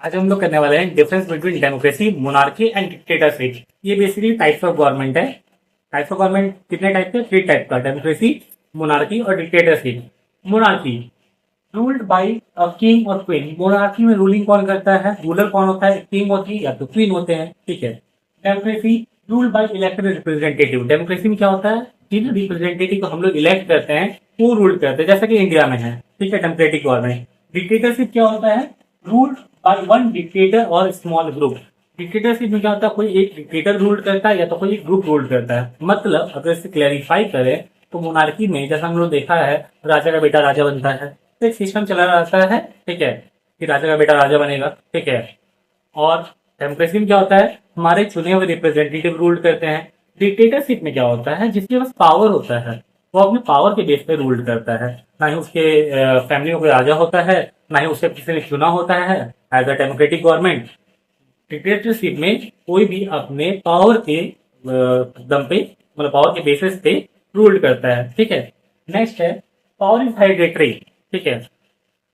आज हम लोग करने वाले हैं difference between democracy, monarchy and dictatorship. ये बेसिकली टाइप्स ऑफ गवर्नमेंट है। टाइप्स ऑफ गवर्नमेंट कितने टाइप के? 3 टाइप का, डेमोक्रेसी, मोनार्की और dictatorship. Monarchy ruled by a king और क्वीन। मोनार्की में रूलिंग कौन करता है? रूलर कौन होता है? किंग होती है या तो क्वीन होते हैं। ठीक है। Democracy ruled by elected representative. Democracy में क्या होता है? जिन रिप्रेजेंटेटिव को हम लोग इलेक्ट करते हैं वो रूल करते हैं, जैसा कि इंडिया में है। ठीक है, डेमोक्रेटिक गवर्नमेंट। डिक्टेटरशिप क्या होता है? रूल्ड बाय वन डिक्टेटर और स्मॉल ग्रुप। डिक्टेटरशिप में क्या होता है? कोई एक डिक्टेटर रूल करता है या तो कोई एक ग्रुप रूल करता है। मतलब अगर इसे क्लैरिफाई करें तो मोनार्की में जैसा हम लोग देखा है, राजा का बेटा राजा बनता है, तो एक सिस्टम चला रहता है। ठीक है, कि राजा का बेटा राजा बनेगा। ठीक है। और डेमोक्रेसी में क्या होता है? हमारे चुने हुए रिप्रेजेंटेटिव रूल करते हैं। डिक्टेटरशिप में क्या होता है? जिसके पास पावर होता है वो अपने पावर के बेस पे रूल करता है। ना ही उसके फैमिली में कोई राजा होता है, ना ही उसे किसी ने चुना होता है as a democratic government. Dictatorship में कोई भी अपने पावर के दम पे, मतलब पावर के बेसिस पे रूल करता है। ठीक है। नेक्स्ट है पावर इज हेरिडेटरी। ठीक है,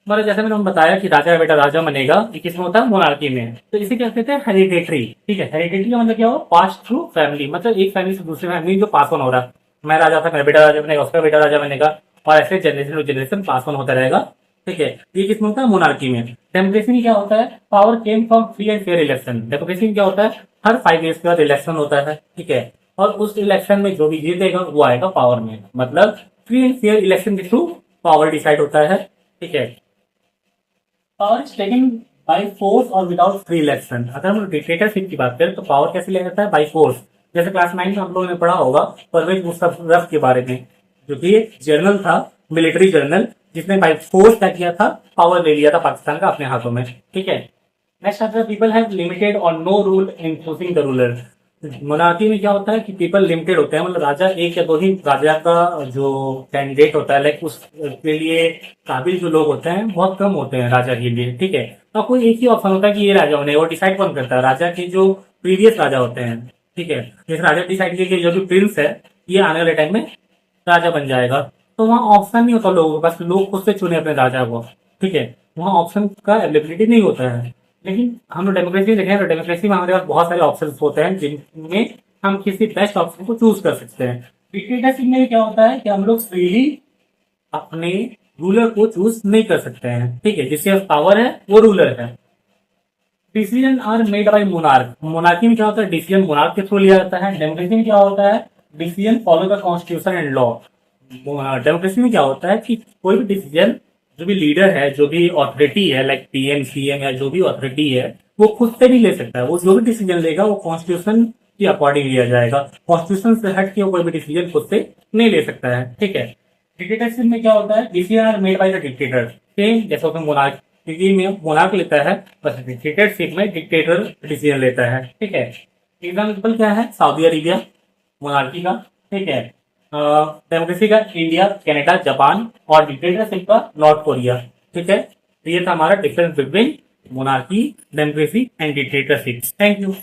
मतलब जैसे मैंने बताया कि राजा का बेटा राजा बनेगा, ये किसमें होता है? मोनार्की में। तो इसे क्या कहते हैं? हेरिडेटरी। ठीक है, हेरिडेटरी का मतलब क्या हो? पास थ्रू फैमिली, मतलब एक फैमिली से दूसरी फैमिली जो पास ऑन हो रहा है। मैं राजा था, मेरा बेटा राजा बनेगा, उसका बेटा राजा बनेगा, और ऐसे generation to generation pass on होता रहेगा। ठीक है, ये किसमें होता है? मोनार्की में। डेमोक्रेसी में क्या होता है? Power came from free and fair election. Democracy में क्या होता है? हर 5 ईयर्स के बाद इलेक्शन होता है। ठीक है, और उस इलेक्शन में जो भी जीतेगा वो आएगा पावर में। मतलब फ्री एंड फेयर इलेक्शन के थ्रू पावर डिसाइड होता है। ठीक है। Power is taken by force और विदाउट फ्री इलेक्शन। अगर हम डिक्टेटरशिप की बात करें तो पावर कैसे लिया जाता है? By force. जैसे क्लास 9 में हम लोगों ने पढ़ा होगा परवेज मुशर्रफ के बारे में, जो कि एक जनरल था, मिलिट्री जनरल, जिसने बाय फोर्स क्या किया था? पावर ले लिया था पाकिस्तान का अपने हाथों में। ठीक है। नेक्स्ट आता है पीपल हैव लिमिटेड और no rule enforcing the ruler. Monarchy में क्या होता है कि पीपल लिमिटेड होते हैं, मतलब राजा एक या दो ही राजा का जो कैंडिडेट होता है, लाइक उसके लिए काबिल जो लोग होते हैं बहुत कम होते हैं राजा के लिए। ठीक है, तो कोई एक ही ऑप्शन होता है कि ये राजा होने, वो डिसाइड कौन करता है? राजा के जो प्रीवियस राजा होते हैं। ठीक है, जैसे राजा डिसाइड किया कि जो भी प्रिंस है ये आने वाले टाइम में राजा बन जाएगा, तो वहाँ ऑप्शन नहीं होता लोगों के पास, लोग खुद से चुने अपने राजा को। ठीक है, वहाँ ऑप्शन का अवेलेबिलिटी नहीं होता है। लेकिन हम लोग डेमोक्रेसी देखें तो डेमोक्रेसी में हमारे पास बहुत सारे ऑप्शन होते हैं जिनमें हम किसी बेस्ट ऑप्शन को चूज कर सकते हैं। डिक्टेटरशिप में क्या होता है कि हम लोग फ्रीली अपने रूलर को चूज नहीं कर सकते हैं। ठीक है, जिसके पास पावर है वो रूलर है। Decision are made by monarch. Monarchy में क्या होता है? डिसीजन मोनार्क के थ्रू लिया जाता है। डेमोक्रेसी में क्या होता है? Decision follow the constitution and law. Democracy में क्या होता है कि कोई भी डिसीजन जो भी लीडर है, जो भी अथॉरिटी है, लाइक पीएम सीएम या जो भी अथॉरिटी है, वो खुद से नहीं ले सकता है। वो जो भी डिसीजन लेगा वो कॉन्स्टिट्यूशन के अकॉर्डिंग लिया जाएगा। कॉन्स्टिट्यूशन से हट के वो कोई भी डिसीजन खुद से नहीं ले सकता है। ठीक है। डिक्टेटरशिप में क्या होता है? Decision are made by the dictator. Same जैसे उसमें मोनार्की में मोनार्क लेता है, बस डिक्टेटरशिप में डिक्टेटर डिसीजन लेता है। ठीक है। एग्जाम्पल क्या है? सऊदी अरेबिया मोनार्की का। ठीक है। डेमोक्रेसी का इंडिया, कनाडा, जापान, और डिक्टेटरशिप का नॉर्थ कोरिया। ठीक है, तो ये था हमारा difference between monarchy, democracy and dictatorship. Thank you.